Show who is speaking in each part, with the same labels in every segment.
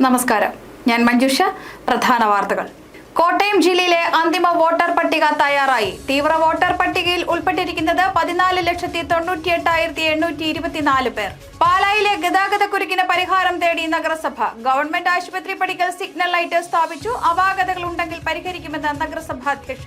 Speaker 1: നമസ്കാരം, ഞാൻ മഞ്ജുഷ. പ്രധാന വാർത്തകൾ. കോട്ടയം ജില്ലയിലെ അന്തിമ വോട്ടർ പട്ടിക തയ്യാറായി. തീവ്ര വോട്ടർ പട്ടികയിൽ ഉൾപ്പെട്ടിരിക്കുന്നത് 14,98,824 പേർ. പാലായിലെ ഗതാഗതക്കുരുക്കിന് പരിഹാരം തേടി നഗരസഭ. ഗവൺമെന്റ് ആശുപത്രി പടിക്കൽ സിഗ്നൽ ലൈറ്റ് സ്ഥാപിച്ചു. അപാകതകൾ ഉണ്ടെങ്കിൽ പരിഹരിക്കുമെന്ന് നഗരസഭാ അധ്യക്ഷ.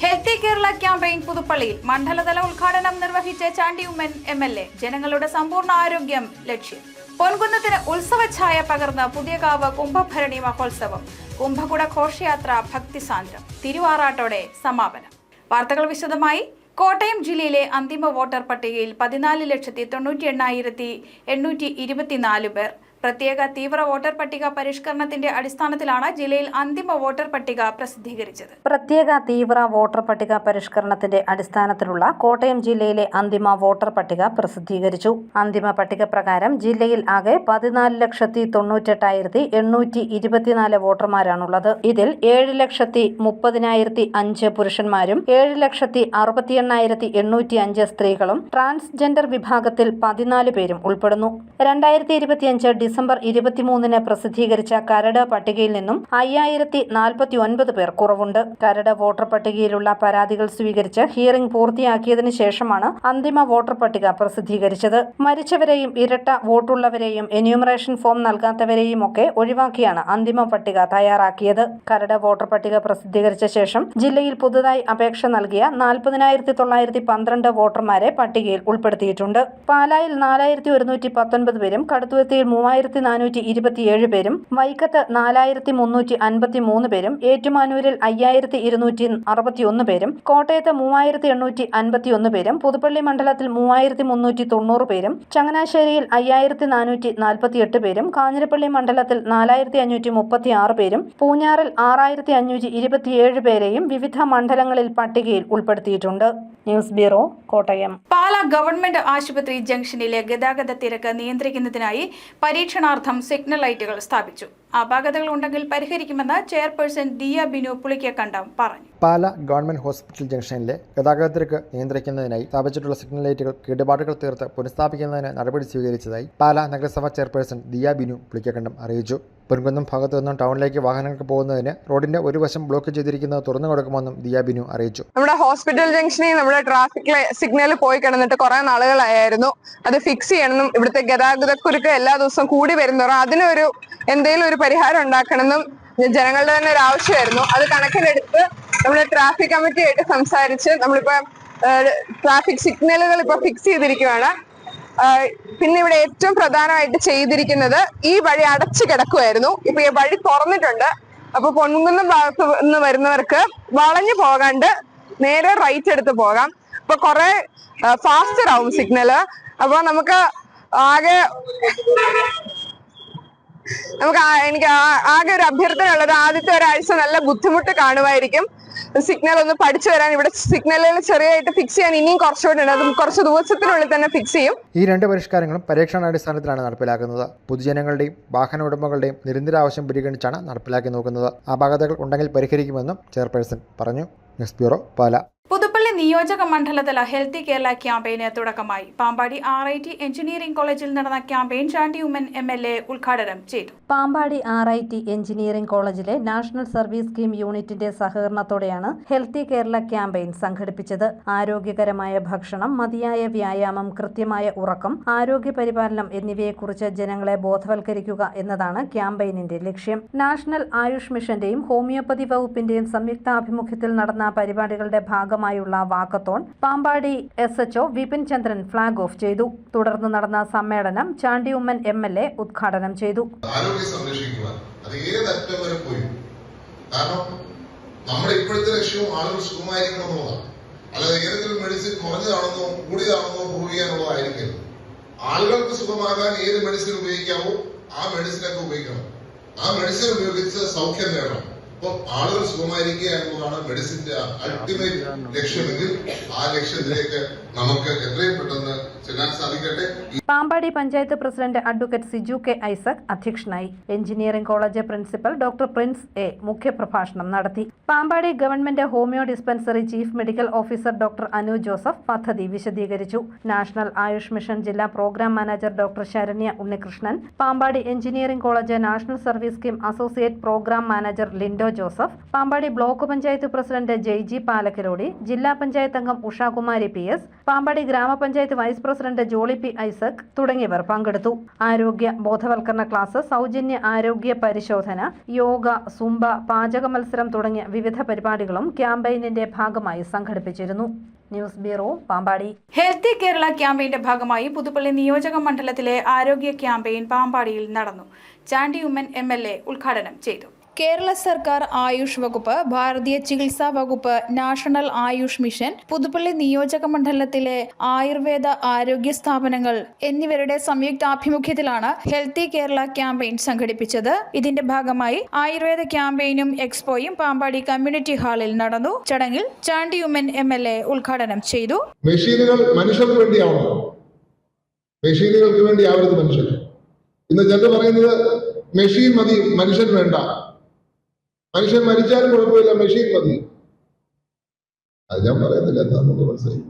Speaker 1: ഹെൽത്തി കേരള ക്യാമ്പയിൻ പുതുപ്പള്ളിയിൽ മണ്ഡലതല ഉദ്ഘാടനം നിർവഹിച്ച ചാണ്ടി ഉമ്മൻ MLA. ജനങ്ങളുടെ സമ്പൂർണ്ണ ആരോഗ്യം ലക്ഷ്യം. പൊൻകുന്നത്തിന് ഉത്സവഛായ പകർന്ന് പുതിയകാവ് കുംഭഭരണി മഹോത്സവം. കുംഭകുട ഘോഷയാത്ര ഭക്തിസാന്ദ്രം. തിരുവാറാട്ടോടെ സമാപനം. വാർത്തകൾ വിശദമായി. കോട്ടയം ജില്ലയിലെ അന്തിമ വോട്ടർ പട്ടികയിൽ 14,98,824 പേർ. പ്രത്യേക തീവ്ര വോട്ടർ പട്ടിക പരിഷ്കരണത്തിന്റെ അടിസ്ഥാനത്തിലാണ് ജില്ലയിൽ അന്തിമ വോട്ടർ പട്ടിക പ്രസിദ്ധീകരിച്ചത്.
Speaker 2: പ്രത്യേക തീവ്ര വോട്ടർ പട്ടിക പരിഷ്കരണത്തിന്റെ അടിസ്ഥാനത്തിലുള്ള കോട്ടയം ജില്ലയിലെ അന്തിമ വോട്ടർ പട്ടിക പ്രസിദ്ധീകരിച്ചു. അന്തിമ പട്ടിക പ്രകാരം ജില്ലയിൽ ആകെ 14,98,824 വോട്ടർമാരാണുള്ളത്. ഇതിൽ 7,30,005 പുരുഷന്മാരും 7,68,805 സ്ത്രീകളും ട്രാൻസ്ജെൻഡർ വിഭാഗത്തിൽ 14 പേരും ഉൾപ്പെടുന്നു. 2025 ഡിസംബർ 23 പ്രസിദ്ധീകരിച്ച കരട് പട്ടികയിൽ നിന്നും 5,049 പേർ കുറവുണ്ട്. കരട് വോട്ടർ പട്ടികയിലുള്ള പരാതികൾ സ്വീകരിച്ച് ഹിയറിംഗ് പൂർത്തിയാക്കിയതിനു ശേഷമാണ് അന്തിമ വോട്ടർ പട്ടിക പ്രസിദ്ധീകരിച്ചത്. മരിച്ചവരെയും ഇരട്ട വോട്ടുള്ളവരെയും എന്യൂമറേഷൻ ഫോം നൽകാത്തവരെയും ഒക്കെ ഒഴിവാക്കിയാണ് അന്തിമ പട്ടിക തയ്യാറാക്കിയത്. കരട് വോട്ടർ പട്ടിക പ്രസിദ്ധീകരിച്ച ശേഷം ജില്ലയിൽ പുതുതായി അപേക്ഷ നൽകിയ 40,912 വോട്ടർമാരെ പട്ടികയിൽ ഉൾപ്പെടുത്തിയിട്ടുണ്ട്. പാലായിൽ 4,119 പേരും കടുത്തുരുത്തിയിൽ 3,427 പേരും വൈക്കത്ത് 4,353 പേരും ഏറ്റുമാനൂരിൽ 5,261 പേരും കോട്ടയത്ത് 3,851 പേരും പുതുപ്പള്ളി മണ്ഡലത്തിൽ 3,390 പേരും ചങ്ങനാശ്ശേരിയിൽ 5,448 പേരും കാഞ്ഞിരപ്പള്ളി മണ്ഡലത്തിൽ 4,536 പേരും പൂഞ്ഞാറിൽ 6,527 പേരെയും വിവിധ മണ്ഡലങ്ങളിൽ പട്ടികയിൽ ഉൾപ്പെടുത്തിയിട്ടുണ്ട്. News bureau, Kottayam.
Speaker 1: Pala government ആശുപത്രി ജംഗ്ഷനിലെ ഗതാഗത തിരക്ക് നിയന്ത്രിക്കുന്നതിനായി പരീക്ഷണാർത്ഥം സിഗ്നൽ ലൈറ്റുകൾ സ്ഥാപിച്ചു. അപാകതകൾ ഉണ്ടെങ്കിൽ പരിഹരിക്കുമെന്ന് ചെയർപേഴ്സൺ ദിയ ബിനു പുളിക്കക്കണ്ടം പറഞ്ഞു.
Speaker 3: പാലാ ഗവൺമെന്റ് ഹോസ്പിറ്റൽ ജംഗ്ഷനിലെ ഗതാഗതത്തിരക്ക് നിയന്ത്രിക്കുന്നതിനായി സ്ഥാപിച്ചിട്ടുള്ള സിഗ്നൽ ലൈറ്റുകൾ കേടുപാടുകൾ തീർത്ത് പുനഃസ്ഥാപിക്കുന്നതിന് നടപടി സ്വീകരിച്ചതായി പാലാ നഗരസഭാ ചെയർപേഴ്സൺ ദിയ ബിനു പുളിക്കക്കണ്ടം അറിയിച്ചു. പൊൻകുന്നം ഭാഗത്തു നിന്നും ടൗണിലേക്ക് വാഹനങ്ങൾക്ക് പോകുന്നതിന് റോഡിന്റെ ഒരു വശം ബ്ലോക്ക് ചെയ്തിരിക്കുന്നത് തുറന്നു കൊടുക്കുമെന്നും ദിയ ബിനു അറിയിച്ചു.
Speaker 4: നമ്മുടെ ഹോസ്പിറ്റൽ ജംഗ്ഷനിൽ നമ്മുടെ ട്രാഫിക് സിഗ്നൽ പോയി കിടന്നിട്ട് കുറെ നാളുകളായിരുന്നു. അത് ഫിക്സ് ചെയ്യണമെന്നും ഇവിടുത്തെ ഗതാഗതക്കുരുക്ക് എല്ലാ ദിവസവും കൂടി വരുന്നവരും അതിനൊരു എന്തെങ്കിലും ഒരു പരിഹാരം ഉണ്ടാക്കണമെന്നും ജനങ്ങളുടെ തന്നെ ഒരു ആവശ്യമായിരുന്നു. അത് കണക്കിലെടുത്ത് നമ്മൾ ട്രാഫിക് കമ്മിറ്റിയായിട്ട് സംസാരിച്ച് നമ്മളിപ്പോ ട്രാഫിക് സിഗ്നലുകൾ ഇപ്പൊ ഫിക്സ് ചെയ്തിരിക്കുകയാണ്. പിന്നെ ഇവിടെ ഏറ്റവും പ്രധാനമായിട്ട് ചെയ്തിരിക്കുന്നത് ഈ വഴി അടച്ചു കിടക്കുമായിരുന്നു. ഇപ്പൊ ഈ വഴി തുറന്നിട്ടുണ്ട്. അപ്പൊ പൊൻകുന്നം ഭാഗത്ത് നിന്ന് വരുന്നവർക്ക് വളഞ്ഞു പോകാണ്ട് നേരെ റൈറ്റ് എടുത്ത് പോകാം. അപ്പൊ കുറെ ഫാസ്റ്റർ ആവും സിഗ്നല്. അപ്പൊ എനിക്ക് ആകെ ഒരു അഭ്യർത്ഥന ഉള്ളത് ആദ്യത്തെ ഒരാഴ്ച നല്ല ബുദ്ധിമുട്ട് കാണുമായിരിക്കും. സിഗ്നൽ ഒന്ന് പഠിച്ചു വരാൻ. ഇവിടെ സിഗ്നലുകൾ ചെറിയായിട്ട് ഫിക്സ് ചെയ്യാൻ ഇനിയും കുറച്ചുകൂടി ഉണ്ട്. അത് കുറച്ച് ദിവസത്തിനുള്ളിൽ തന്നെ ഫിക്സ് ചെയ്യും.
Speaker 3: ഈ രണ്ട് പരിഷ്കാരങ്ങളും പരീക്ഷണാടിസ്ഥാനത്തിലാണ് നടപ്പിലാക്കുന്നത്. പൊതുജനങ്ങളുടെയും വാഹന ഉടമകളുടെയും നിരന്തര ആവശ്യം പരിഗണിച്ചാണ് നടപ്പിലാക്കി നോക്കുന്നത്. അപാകതകൾ ഉണ്ടെങ്കിൽ പരിഹരിക്കുമെന്നും ചെയർപേഴ്സൺ പറഞ്ഞു. News bureau, Pala.
Speaker 1: പുതുപ്പള്ളി നിയോജക മണ്ഡലതല ഹെൽത്തി കേരള ക്യാമ്പയിന് തുടക്കമായി. പാമ്പാടി RIT എഞ്ചിനീയറിംഗ് കോളേജിൽ നടന്ന ക്യാമ്പയിൻ ചാണ്ടി ഉമ്മൻ MLA ഉദ്ഘാടനം ചെയ്തു.
Speaker 2: പാമ്പാടി RIT എഞ്ചിനീയറിംഗ് കോളേജിലെ നാഷണൽ സർവീസ് സ്കീം യൂണിറ്റിന്റെ സഹകരണത്തോടെയാണ് ഹെൽത്തി കേരള ക്യാമ്പയിൻ സംഘടിപ്പിച്ചത്. ആരോഗ്യകരമായ ഭക്ഷണം, മതിയായ വ്യായാമം, കൃത്യമായ ഉറക്കം, ആരോഗ്യ പരിപാലനം എന്നിവയെക്കുറിച്ച് ജനങ്ങളെ ബോധവൽക്കരിക്കുക എന്നതാണ് ക്യാമ്പയിനിന്റെ ലക്ഷ്യം. നാഷണൽ ആയുഷ് മിഷന്റെയും ഹോമിയോപ്പതി വകുപ്പിന്റെയും സംയുക്താഭിമുഖ്യത്തിൽ നടന്ന പരിപാടികളുടെ ഭാഗമായുള്ള വാക്കത്തോൺ പാമ്പാടി SHO വിപിൻ ചന്ദ്രൻ ഫ്ളാഗ് ഓഫ് ചെയ്തു. തുടർന്ന് നടന്ന സമ്മേളനം ചാണ്ടി ഉമ്മൻ MLA ഉദ്ഘാടനം ചെയ്തു.
Speaker 5: ആരോഗ്യം സംരക്ഷിക്കുവാൻ അത് ഏതറ്റം വരെ പോയി. കാരണം നമ്മുടെ ഇപ്പോഴത്തെ ലക്ഷ്യവും ആളുകൾ സുഖമായിരിക്കണം എന്നുള്ളതാണ്. അല്ലാതെ ഏതെങ്കിലും മെഡിസിൻ കുറഞ്ഞതാണെന്നോ കൂടിയതാണെന്നോ പ്രൂവ് ചെയ്യാനുള്ളതായിരിക്കരുത്. ആളുകൾക്ക് സുഖമാകാൻ ഏത് മെഡിസിൻ ഉപയോഗിക്കാവോ ആ മെഡിസിനൊക്കെ ഉപയോഗിക്കണം. ആ മെഡിസിൻ ഉപയോഗിച്ച് സൗഖ്യം നേടണം. അപ്പോൾ ആളുകൾ സുഖമായിരിക്കുക എന്നുള്ളതാണ് മെഡിസിന്റെ അൾട്ടിമേറ്റ് ലക്ഷ്യമെങ്കിൽ ആ ലക്ഷ്യത്തിലേക്ക് നമുക്ക് എത്രയും പെട്ടെന്ന് ചെല്ലാൻ സാധിക്കട്ടെ.
Speaker 2: Pampady panchayat president advocate Siju K Isaac അധ്യക്ഷനായി. Engineering college principal doctor Prince A മുഖ്യപ്രഭാഷണം നടത്തി. Pampady government homoeo dispensary chief medical officer doctor Anu Joseph പദ്ധതി വിശദീകരിച്ചു. നാഷണൽ ആയുഷ് മിഷൻ ജില്ലാ programme manager doctor Saranya Unnikrishnan, Pampady engineering college national service scheme associate programme manager Lindo Joseph, Pampady block panchayat president Jaiji Palakkalody, ജില്ലാ പഞ്ചായത്ത് അംഗം ഉഷാകുമാരി PS, പാമ്പാടി ഗ്രാമപഞ്ചായത്ത് vice president Jolly P. Isaac തുടങ്ങിയവർ പങ്കെടുത്തു. ആരോഗ്യ ബോധവൽക്കരണ ക്ലാസ്, സൗജന്യ ആരോഗ്യ പരിശോധന, യോഗ, സുംബ, പാചക മത്സരം തുടങ്ങിയ വിവിധ പരിപാടികളും ക്യാമ്പയിനിന്റെ ഭാഗമായി സംഘടിപ്പിച്ചിരുന്നു. News bureau, Pampady.
Speaker 1: Healthy Kerala ക്യാമ്പയിന്റെ ഭാഗമായി പുതുപ്പള്ളി നിയോജക മണ്ഡലത്തിലെ ആരോഗ്യ ക്യാമ്പയിൻ പാമ്പാടിയിൽ നടന്നു. ചാണ്ടി ഉമ്മൻ MLA ഉദ്ഘാടനം ചെയ്തു. കേരള സർക്കാർ ആയുഷ് വകുപ്പ്, ഭാരതീയ ചികിത്സാ വകുപ്പ്, നാഷണൽ ആയുഷ് മിഷൻ, പുതുപ്പള്ളി നിയോജക മണ്ഡലത്തിലെ ആയുർവേദ ആരോഗ്യ സ്ഥാപനങ്ങൾ എന്നിവരുടെ സംയുക്താഭിമുഖ്യത്തിലാണ് ഹെൽത്തി കേരള ക്യാമ്പയിൻ സംഘടിപ്പിച്ചത്. ഇതിന്റെ ഭാഗമായി ആയുർവേദ ക്യാമ്പയിനും എക്സ്പോയും പാമ്പാടി കമ്മ്യൂണിറ്റി ഹാളിൽ നടന്നു. ചടങ്ങിൽ ചാണ്ടി ഉമ്മൻ MLA ഉദ്ഘാടനം ചെയ്തു.
Speaker 5: മെഷീനുകൾ മനുഷ്യർക്ക് വേണ്ടിയാവണം, മെഷീനുകൾക്ക് വേണ്ടിയാവരുത് മനുഷ്യൻ. ഇന്ന് ചിലർ പറയുന്നത് മെഷീൻ മതി, മനുഷ്യൻ വേണ്ട. മനുഷ്യൻ മരിച്ചാലും കുഴപ്പമില്ല, മെഷീൻ മതി. അത് ഞാൻ പറയുന്നില്ല, എന്താണെന്ന് മനസ്സിലായി.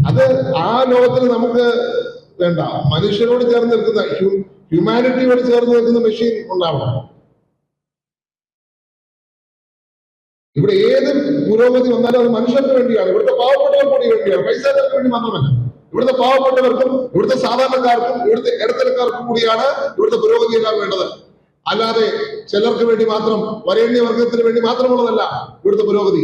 Speaker 5: അത് ആ ലോകത്തിൽ നമുക്ക് വേണ്ട. മനുഷ്യരോട് ചേർന്ന് നിൽക്കുന്ന, ഹ്യൂമാനിറ്റിയോട് ചേർന്ന് നിൽക്കുന്ന മെഷീൻ ഉണ്ടാവണം. ഇവിടെ ഏത് പുരോഗതി വന്നാലും അത് മനുഷ്യർക്ക് വേണ്ടിയാണ്. ഇവിടുത്തെ പാവപ്പെട്ടവർക്ക് കൂടി വേണ്ടിയാണ്, പൈസക്കാർക്ക് വേണ്ടി മാത്രമല്ല. ഇവിടുത്തെ പാവപ്പെട്ടവർക്കും ഇവിടുത്തെ സാധാരണക്കാർക്കും ഇവിടുത്തെ ഇടത്തരക്കാർക്കും കൂടിയാണ് ഇവിടുത്തെ പുരോഗതി എല്ലാം വേണ്ടത്. അല്ലാതെ ചിലർക്ക് വേണ്ടി മാത്രം, വരേണ്യവർഗത്തിന് വേണ്ടി മാത്രമുള്ളതല്ല ഇവിടുത്തെ പുരോഗതി.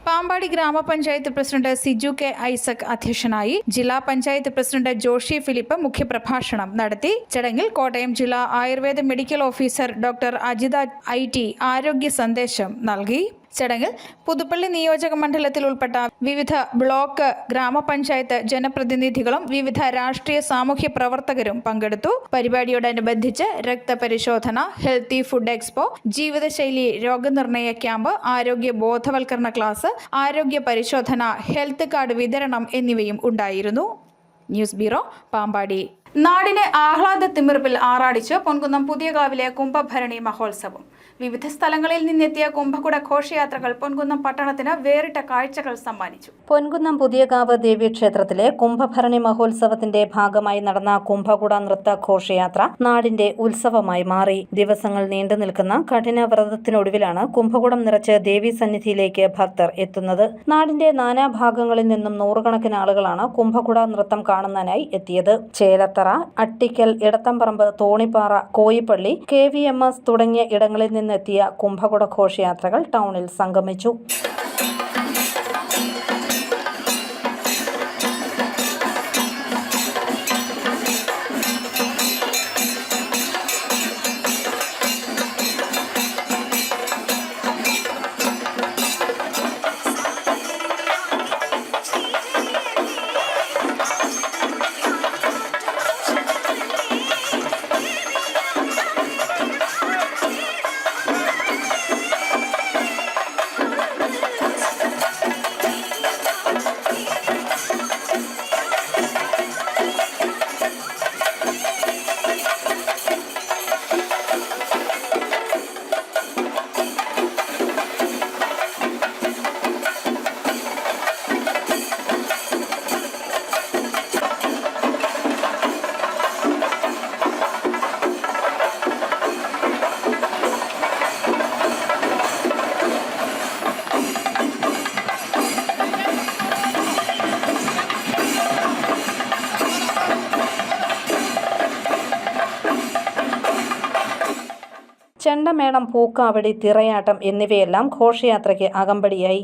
Speaker 1: പാമ്പാടി ഗ്രാമപഞ്ചായത്ത് പ്രസിഡന്റ് സിജു K. ഐസക് അധ്യക്ഷനായി. ജില്ലാ പഞ്ചായത്ത് പ്രസിഡന്റ് ജോഷി ഫിലിപ്പ് മുഖ്യപ്രഭാഷണം നടത്തി. ചടങ്ങിൽ കോട്ടയം ജില്ലാ Ayurveda medical officer doctor Ajitha IT ആരോഗ്യ സന്ദേശം നൽകി. ചടങ്ങിൽ പുതുപ്പള്ളി നിയോജക മണ്ഡലത്തിൽ ഉൾപ്പെട്ട വിവിധ ബ്ലോക്ക്, ഗ്രാമപഞ്ചായത്ത് ജനപ്രതിനിധികളും വിവിധ രാഷ്ട്രീയ സാമൂഹ്യ പ്രവർത്തകരും പങ്കെടുത്തു. പരിപാടിയോടനുബന്ധിച്ച് രക്തപരിശോധന, ഹെൽത്തി ഫുഡ് എക്സ്പോ, ജീവിതശൈലി രോഗനിർണയ ക്യാമ്പ്, ആരോഗ്യ ബോധവൽക്കരണ ക്ലാസ്, ആരോഗ്യ പരിശോധന, ഹെൽത്ത് കാർഡ് വിതരണം എന്നിവയും ഉണ്ടായിരുന്നു. News bureau, Pampady. നാടിനെ ആഹ്ലാദ തിമിർപ്പിൽ ആറാടിച്ച് പൊൻകുന്നം പുതിയകാവിലെ കുംഭഭരണി മഹോത്സവം. വിവിധ സ്ഥലങ്ങളിൽ നിന്നെത്തിയ കുംഭകുട ഘോഷയാത്രകൾ പൊൻകുന്നം പട്ടണത്തിന് വേറിട്ട കാഴ്ചകൾ സമ്മാനിച്ചു.
Speaker 2: പൊൻകുന്നം പുതിയകാവ് ദേവീക്ഷേത്രത്തിലെ കുംഭഭരണി മഹോത്സവത്തിന്റെ ഭാഗമായി നടന്ന കുംഭകുട നൃത്ത ഘോഷയാത്ര നാടിന്റെ ഉത്സവമായി മാറി. ദിവസങ്ങൾ നീണ്ടു നിൽക്കുന്ന കഠിന വ്രതത്തിനൊടുവിലാണ് കുംഭകുടം നിറച്ച് ദേവീ സന്നിധിയിലേക്ക് ഭക്തർ എത്തുന്നത്. നാടിന്റെ നാനാഭാഗങ്ങളിൽ നിന്നും നൂറുകണക്കിന് ആളുകളാണ് കുംഭകുട നൃത്തം കാണുന്നതിനായി എത്തിയത്. ചേലത്തറ, അട്ടിക്കൽ, ഇടത്തംപറമ്പ്, തോണിപ്പാറ, കോയിപ്പള്ളി, KVMS തുടങ്ങിയ ഇടങ്ങളിൽ നിന്നെത്തിയ കുംഭകുട ഘോഷയാത്രകൾ ടൗണിൽ സംഗമിച്ചു. ചെണ്ടമേളം, പൂക്കാവടി, തിറയാട്ടം എന്നിവയെല്ലാം ഘോഷയാത്രയ്ക്ക് അകമ്പടിയായി.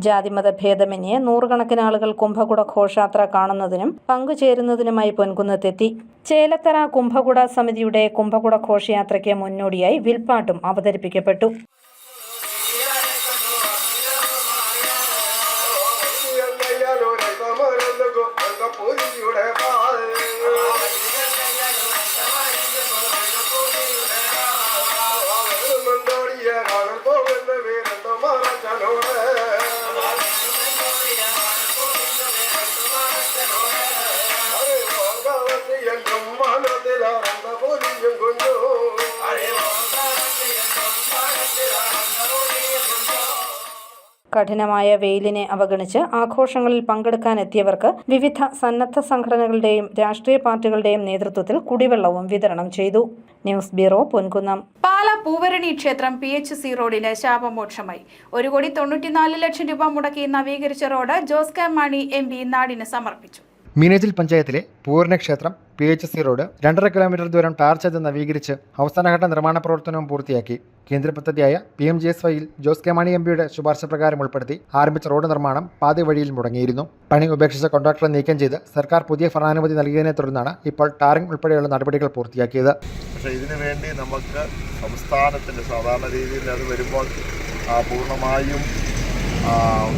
Speaker 2: ജാതിമത ഭേദമന്യേ നൂറുകണക്കിന് ആളുകൾ കുംഭകുട ഘോഷയാത്ര കാണുന്നതിനും പങ്കുചേരുന്നതിനുമായി പൊൻകുന്നത്തെത്തി. ചേലത്തറ കുംഭകുട സമിതിയുടെ കുംഭകുട ഘോഷയാത്രയ്ക്ക് മുന്നോടിയായി വിൽപ്പാട്ടും അവതരിപ്പിക്കപ്പെട്ടു. കഠിനമായ വെയിലിനെ അവഗണിച്ച് ആഘോഷങ്ങളിൽ പങ്കെടുക്കാനെത്തിയവർക്ക് വിവിധ സന്നദ്ധ സംഘടനകളുടെയും രാഷ്ട്രീയ പാർട്ടികളുടെയും നേതൃത്വത്തിൽ കുടിവെള്ളവും വിതരണം ചെയ്തു. News bureau, Ponkunnam.
Speaker 1: പാലാ പൂവരണി ക്ഷേത്രം PHC റോഡിന് ശാപമോക്ഷമായി. 1,94,00,000 രൂപ മുടക്കി നവീകരിച്ച road Jose K Mani MP നാടിന് സമർപ്പിച്ചു.
Speaker 3: മീനച്ചിൽ പഞ്ചായത്തിലെ പൂർണ്ണ ക്ഷേത്രം PHC റോഡ് 2.5 കിലോമീറ്റർ ദൂരം ടാർ ചെയ്ത് നവീകരിച്ച് അവസാനഘട്ട നിർമ്മാണ പ്രവർത്തനവും പൂർത്തിയാക്കി. കേന്ദ്ര പദ്ധതിയായ PMGSYയിൽ ജോസ് കെ മാണി MPയുടെ ശുപാർശ പ്രകാരം ഉൾപ്പെടുത്തി ആരംഭിച്ച റോഡ് നിർമ്മാണം പാതി വഴിയിൽ മുടങ്ങിയിരുന്നു. പണി ഉപേക്ഷിച്ച കോൺട്രാക്ടറെ നീക്കം ചെയ്ത് സർക്കാർ പുതിയ ഭരണാനുമതി നൽകിയതിനെ തുടർന്നാണ് ഇപ്പോൾ ടാറിംഗ് ഉൾപ്പെടെയുള്ള നടപടികൾ പൂർത്തിയാക്കിയത്.
Speaker 6: പക്ഷേ ഇതിനു വേണ്ടി നമുക്ക് സംസ്ഥാനത്തിൻ്റെ സാധാരണ രീതിയിൽ അത് വരുമ്പോൾ പൂർണ്ണമായും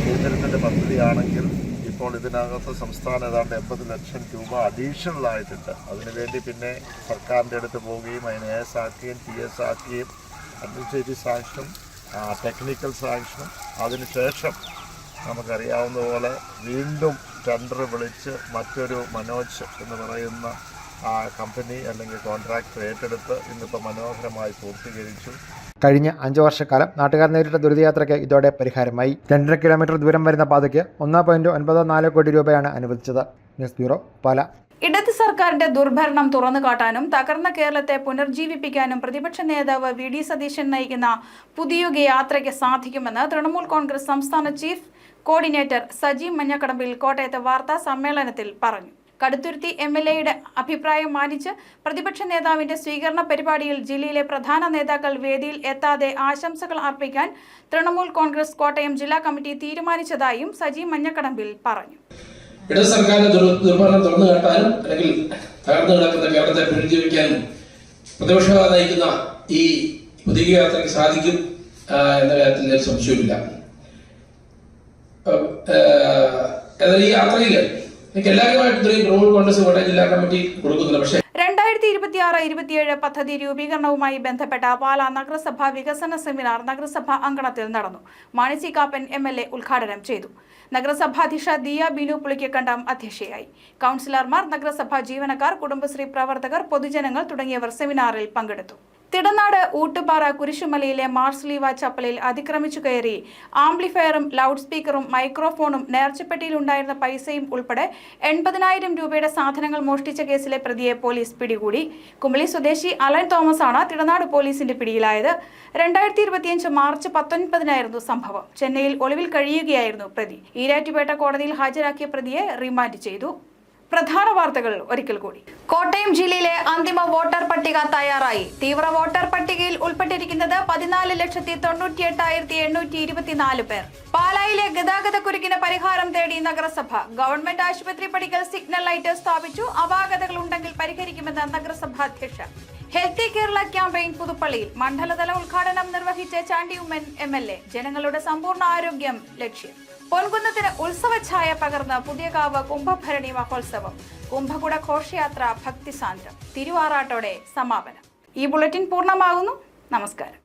Speaker 6: കേന്ദ്രത്തിൻ്റെ പദ്ധതിയാണെങ്കിൽ ഇപ്പോൾ ഇതിനകത്ത് സംസ്ഥാനം ഏതാണ്ട് 80 ലക്ഷം രൂപ അഡീഷണൽ ആയിട്ടുണ്ട്. അതിനുവേണ്ടി പിന്നെ സർക്കാരിൻ്റെ അടുത്ത് പോവുകയും അതിന് AS ആക്കുകയും TS ആക്കുകയും അഡ്മിനിസ്ട്രേറ്റീവ് സാങ്ഷനും ടെക്നിക്കൽ സാങ്ഷനും അതിനുശേഷം നമുക്കറിയാവുന്നതുപോലെ വീണ്ടും ടെൻഡർ വിളിച്ച് മറ്റൊരു മനോജ് എന്ന് പറയുന്ന കമ്പനി അല്ലെങ്കിൽ കോൺട്രാക്ടർ ഏറ്റെടുത്ത് ഇന്നിപ്പോൾ മനോഹരമായി പൂർത്തീകരിച്ചു.
Speaker 3: കഴിഞ്ഞ 5 വർഷക്കാലം നാട്ടുകാർ നേരിട്ട ദുരിതയാത്രയ്ക്ക് ഇതോടെ പരിഹാരമായി. 2.5 കിലോമീറ്റർ ദൂരം വരുന്ന പാതയ്ക്ക് 1.94 കോടി രൂപയാണ് അനുവദിച്ചത്. News bureau, Pala.
Speaker 1: ഇടത് സർക്കാരിന്റെ ദുർഭരണം തുറന്നുകാട്ടാനും തകർന്ന കേരളത്തെ പുനർജീവിപ്പിക്കാനും പ്രതിപക്ഷ നേതാവ് VD സതീശൻ നയിക്കുന്ന പുതിയുഗ യാത്രയ്ക്ക് സാധിക്കുമെന്ന് തൃണമൂൽ കോൺഗ്രസ് സംസ്ഥാന ചീഫ് കോർഡിനേറ്റർ സജി മഞ്ഞക്കടമ്പിൽ കോട്ടയത്ത് വാർത്താ സമ്മേളനത്തിൽ പറഞ്ഞു. കടുത്തുരുത്തി MLAയുടെ അഭിപ്രായം മാനിച്ച് പ്രതിപക്ഷ നേതാവിന്റെ സ്വീകരണ പരിപാടിയിൽ ജില്ലയിലെ പ്രധാന നേതാക്കൾ വേദിയിൽ എത്താതെ ആശംസകൾ അർപ്പിക്കാൻ തൃണമൂൽ കോൺഗ്രസ് കോട്ടയം ജില്ലാ കമ്മിറ്റി തീരുമാനിച്ചതായും സജി മഞ്ഞക്കടമ്പിൽ പറഞ്ഞു.
Speaker 7: ഇടത് സർക്കാരിന്റെ ദുർഭരണം തുറന്നു കാട്ടാനും അല്ലെങ്കിൽ തകർന്നു കിടക്കുന്ന കേരളത്തെ പുനരുജ്ജീവിക്കാനും പ്രതിപക്ഷ നയിക്കുന്ന ഈ പുതിയ യാത്രയ്ക്ക് സാധിക്കും എന്ന കാര്യത്തിൽ സംശയമില്ല. ഈ യാത്രയിൽ ജില്ലാ കമ്മിറ്റി കൊടുക്കുന്നില്ല. പക്ഷേ
Speaker 1: 2026-27 പദ്ധതി രൂപീകരണവുമായി ബന്ധപ്പെട്ട പാലാ നഗരസഭ വികസന സെമിനാർ നഗരസഭ അങ്കണത്തിൽ നടന്നു. മാണി സി കാപ്പൻ MLA ഉദ്ഘാടനം ചെയ്തു. നഗരസഭാധ്യക്ഷ ദിയ ബിനു പുളിക്കക്കണ്ടം അധ്യക്ഷയായി. കൗൺസിലർമാർ, നഗരസഭാ ജീവനക്കാർ, കുടുംബശ്രീ പ്രവർത്തകർ, പൊതുജനങ്ങൾ തുടങ്ങിയവർ സെമിനാറിൽ പങ്കെടുത്തു. തിടനാട് ഊട്ടുപാറ കുരിശുമലയിലെ മാർസ്ലീവ ചപ്പലിൽ അതിക്രമിച്ചു കയറി ആംപ്ലിഫയറും ലൗഡ് സ്പീക്കറും മൈക്രോഫോണും നേർച്ചപ്പെട്ടിയിലുണ്ടായിരുന്ന പൈസയും ഉൾപ്പെടെ 80,000 രൂപയുടെ സാധനങ്ങൾ മോഷ്ടിച്ച കേസിലെ പ്രതിയെ പോലീസ് പിടികൂടി. കുമളി സ്വദേശി അലൻ തോമസ് ആണ് തിടനാട് പോലീസിന്റെ പിടിയിലായത്. 2025 മാർച്ച് 19-നായിരുന്നു സംഭവം. ചെന്നൈയിൽ ഒളിവിൽ കഴിയുകയായിരുന്നു പ്രതി. ഈരാറ്റുപേട്ട കോടതിയിൽ ഹാജരാക്കിയ പ്രതിയെ റിമാൻഡ് ചെയ്തു. പ്രധാന വാർത്തകൾ ഒരിക്കൽ കൂടി. കോട്ടയം ജില്ലയിലെ അന്തിമ വോട്ടർ പട്ടിക തയ്യാറായി. തീവ്ര വോട്ടർ പട്ടികയിൽ ഉൾപ്പെട്ടിരിക്കുന്നത് 14,98,824 പേർ. പാലായിലെ ഗതാഗതക്കുരുക്കിന് പരിഹാരം തേടി നഗരസഭ. ഗവൺമെന്റ് ആശുപത്രി പടിക്കൽ സിഗ്നൽ ലൈറ്റ് സ്ഥാപിച്ചു. അപാകതകൾ ഉണ്ടെങ്കിൽ പരിഹരിക്കുമെന്ന് നഗരസഭാ അധ്യക്ഷ. ഹെൽത്തി കേരള ക്യാമ്പയിൻ പുതുപ്പള്ളിയിൽ മണ്ഡലതല ഉദ്ഘാടനം നിർവഹിച്ച ചാണ്ടി ഉമ്മൻ MLA. ജനങ്ങളുടെ സമ്പൂർണ്ണ ആരോഗ്യം ലക്ഷ്യം. പൊൻകുന്നത്തിന് ഉത്സവഛായ പകർന്ന് പുതിയകാവ് കുംഭഭരണി മഹോത്സവം. കുംഭകുട ഘോഷയാത്ര ഭക്തിസാന്ദ്രം. തിരുവാറാട്ടോടെ സമാപനം. ഈ ബുള്ളറ്റിൻ പൂർണ്ണമാകുന്നു. നമസ്കാരം.